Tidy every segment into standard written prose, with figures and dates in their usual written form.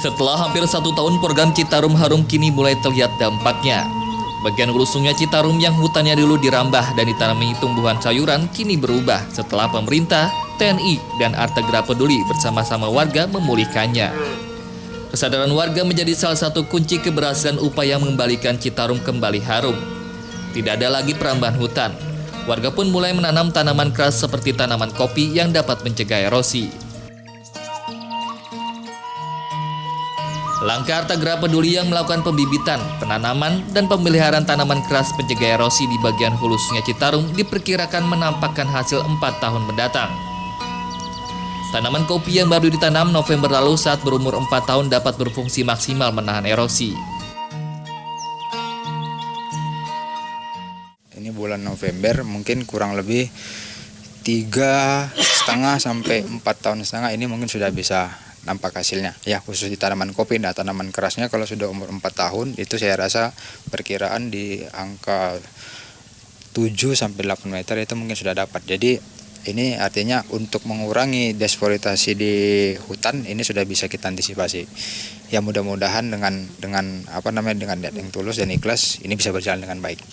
Setelah hampir 1 tahun program Citarum Harum kini mulai terlihat dampaknya. Bagian hulu sungai Citarum yang hutannya dulu dirambah dan ditanami tumbuhan sayuran kini berubah setelah pemerintah, TNI, dan Artegra Peduli bersama-sama warga memulihkannya. Kesadaran warga menjadi salah satu kunci keberhasilan upaya mengembalikan Citarum kembali harum. Tidak ada lagi perambahan hutan. Warga pun mulai menanam tanaman keras seperti tanaman kopi yang dapat mencegah erosi. Langkah Artegra Peduli yang melakukan pembibitan, penanaman, dan pemeliharaan tanaman keras pencegah erosi di bagian hulu sungai Citarum diperkirakan menampakkan hasil 4 tahun mendatang. Tanaman kopi yang baru ditanam November lalu saat berumur 4 tahun dapat berfungsi maksimal menahan erosi. Ini bulan November mungkin kurang lebih 3,5 sampai 4,5 tahun ini mungkin sudah bisa nampak hasilnya. Ya, khusus di tanaman kopi. Nah, tanaman kerasnya kalau sudah umur 4 tahun itu saya rasa perkiraan di angka 7 sampai 8 meter itu mungkin sudah dapat. Jadi ini artinya untuk mengurangi deforestasi di hutan ini sudah bisa kita antisipasi. Ya, mudah-mudahan dengan niat yang tulus dan ikhlas ini bisa berjalan dengan baik.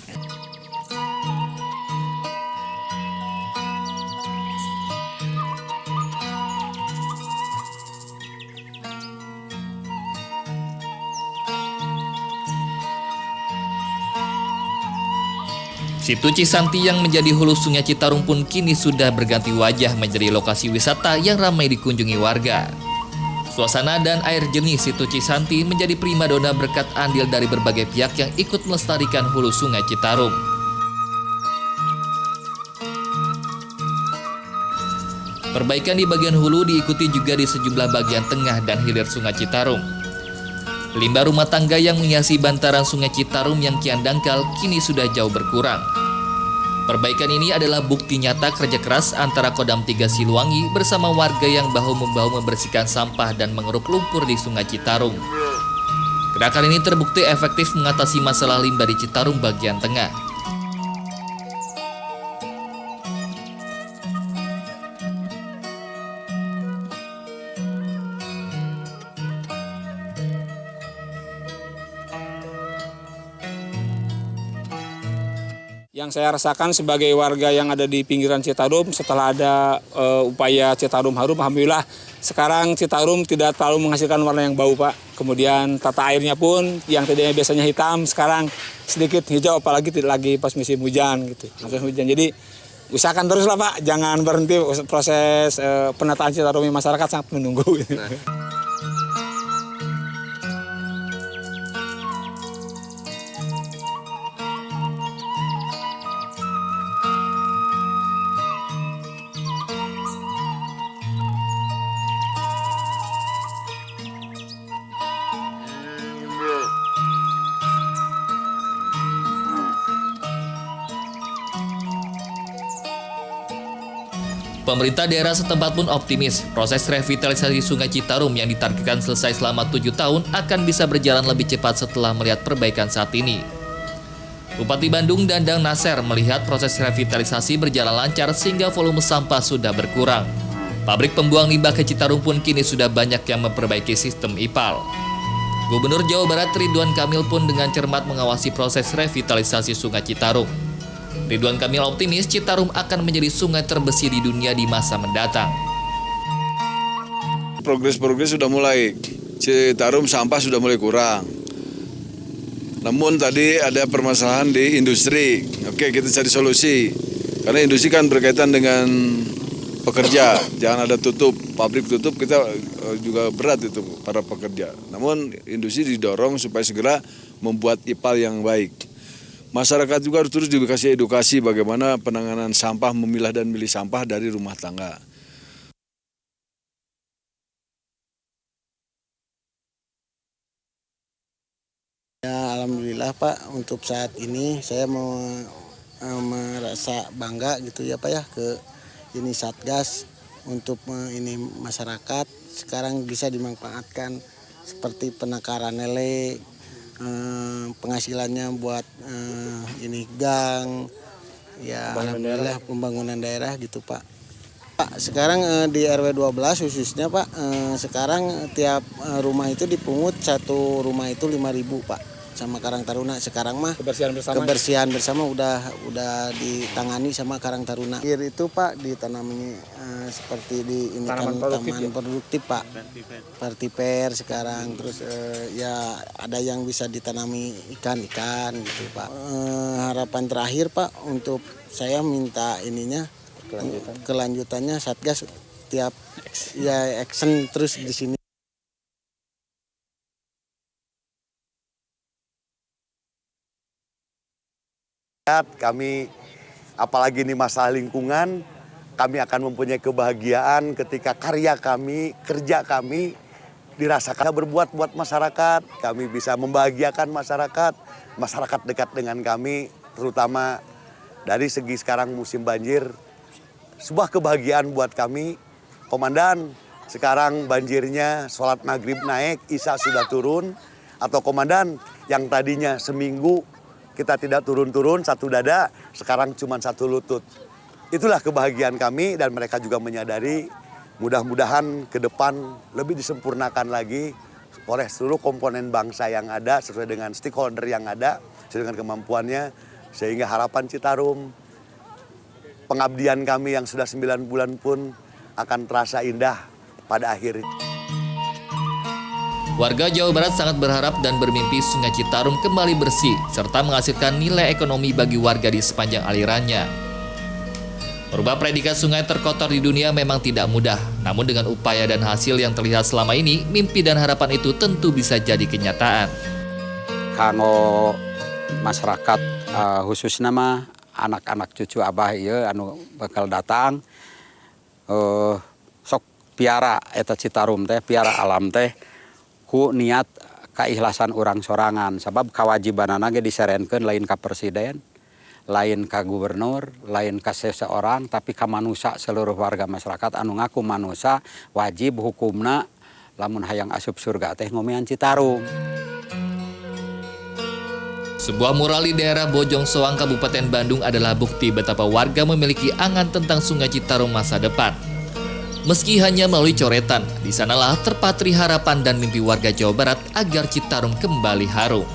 Situ Cisanti yang menjadi hulu sungai Citarum pun kini sudah berganti wajah menjadi lokasi wisata yang ramai dikunjungi warga. Suasana dan air jernih Situ Cisanti menjadi primadona berkat andil dari berbagai pihak yang ikut melestarikan hulu sungai Citarum. Perbaikan di bagian hulu diikuti juga di sejumlah bagian tengah dan hilir sungai Citarum. Limbah rumah tangga yang menghiasi bantaran sungai Citarum yang kian dangkal kini sudah jauh berkurang. Perbaikan ini adalah bukti nyata kerja keras antara Kodam 3 Siluwangi bersama warga yang bahu-membahu membersihkan sampah dan mengeruk lumpur di sungai Citarum. Gerakan ini terbukti efektif mengatasi masalah limbah di Citarum bagian tengah. Yang saya rasakan sebagai warga yang ada di pinggiran Citarum setelah ada upaya Citarum Harum, alhamdulillah sekarang Citarum tidak terlalu menghasilkan warna yang bau, Pak. Kemudian tata airnya pun yang tadinya biasanya hitam sekarang sedikit hijau, apalagi tidak lagi pas musim hujan gitu. Jadi usahakan terus lah, Pak, jangan berhenti proses penataan Citarum, masyarakat sangat menunggu gitu. Pemerintah daerah setempat pun optimis proses revitalisasi Sungai Citarum yang ditargetkan selesai selama 7 tahun akan bisa berjalan lebih cepat setelah melihat perbaikan saat ini. Bupati Bandung Dandang Nasir melihat proses revitalisasi berjalan lancar sehingga volume sampah sudah berkurang. Pabrik pembuang limbah ke Citarum pun kini sudah banyak yang memperbaiki sistem IPAL. Gubernur Jawa Barat Ridwan Kamil pun dengan cermat mengawasi proses revitalisasi Sungai Citarum. Ridwan Kamil optimis Citarum akan menjadi sungai terbersih di dunia di masa mendatang. Progres sudah mulai, Citarum sampah sudah mulai kurang. Namun tadi ada permasalahan di industri. Oke, kita cari solusi. Karena industri kan berkaitan dengan pekerja. Jangan ada tutup, pabrik tutup, kita juga berat itu para pekerja. Namun industri didorong supaya segera membuat IPAL yang baik. Masyarakat juga harus terus dikasih edukasi bagaimana penanganan sampah, memilah dan milih sampah dari rumah tangga. Ya, alhamdulillah, Pak, untuk saat ini saya mau merasa bangga gitu ya, Pak, ya, ke ini Satgas untuk ini masyarakat sekarang bisa dimanfaatkan seperti penangkaran lele, penghasilannya buat ini gang, ya alhamdulillah pembangunan daerah gitu, Pak. Pak, sekarang di RW 12 khususnya Pak, sekarang tiap rumah itu dipungut, satu rumah itu 5.000 Pak, sama Karang Taruna. Sekarang mah kebersihan bersama udah ditangani sama Karang Taruna. Air itu Pak ditanami seperti di ini Tanaman kan produktif taman produktif Pak, vertiper sekarang. Terus ya ada yang bisa ditanami ikan gitu Pak. Harapan terakhir Pak, untuk saya minta ininya kelanjutannya Satgas tiap ya action terus di sini. Kami apalagi ini masalah lingkungan, kami akan mempunyai kebahagiaan ketika karya kami, kerja kami dirasakan berbuat buat masyarakat. Kami bisa membahagiakan masyarakat dekat dengan kami, terutama dari segi sekarang musim banjir. Sebuah kebahagiaan buat kami, Komandan. Sekarang banjirnya sholat maghrib naik, isya sudah turun. Atau Komandan yang tadinya seminggu kita tidak turun-turun satu dada, sekarang cuma satu lutut. Itulah kebahagiaan kami dan mereka juga menyadari mudah-mudahan ke depan lebih disempurnakan lagi oleh seluruh komponen bangsa yang ada sesuai dengan stakeholder yang ada, sesuai dengan kemampuannya, sehingga harapan Citarum, pengabdian kami yang sudah 9 bulan pun akan terasa indah pada akhirnya. Warga Jawa Barat sangat berharap dan bermimpi Sungai Citarum kembali bersih serta menghasilkan nilai ekonomi bagi warga di sepanjang alirannya. Merubah predikat sungai terkotor di dunia memang tidak mudah, namun dengan upaya dan hasil yang terlihat selama ini, mimpi dan harapan itu tentu bisa jadi kenyataan. Kanggo masyarakat khususnya mah anak-anak cucu abah ieu anu bakal datang sok piara eta Citarum teh, piara alam teh ku niat keikhlasan orang sorangan, sabab kewajibanana ge diserenkeun lain ka presiden, lain ka gubernur, lain ka seseorang, tapi ka manusia seluruh warga masyarakat anu ngaku manusia wajib hukumna lamun hayang asup surga teh ngomean Citarum. Sebuah mural di daerah Bojong Soang, Kabupaten Bandung adalah bukti betapa warga memiliki angan tentang Sungai Citarum masa depan. Meski hanya melalui coretan, di sanalah terpatri harapan dan mimpi warga Jawa Barat agar Citarum kembali harum.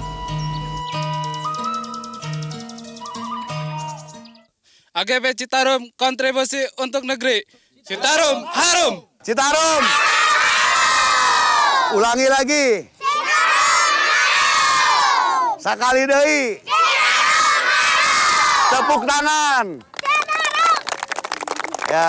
AGP Citarum, kontribusi untuk negeri. Citarum harum! Citarum! Ulangi lagi. Sakali deui. Tepuk tangan. Ya.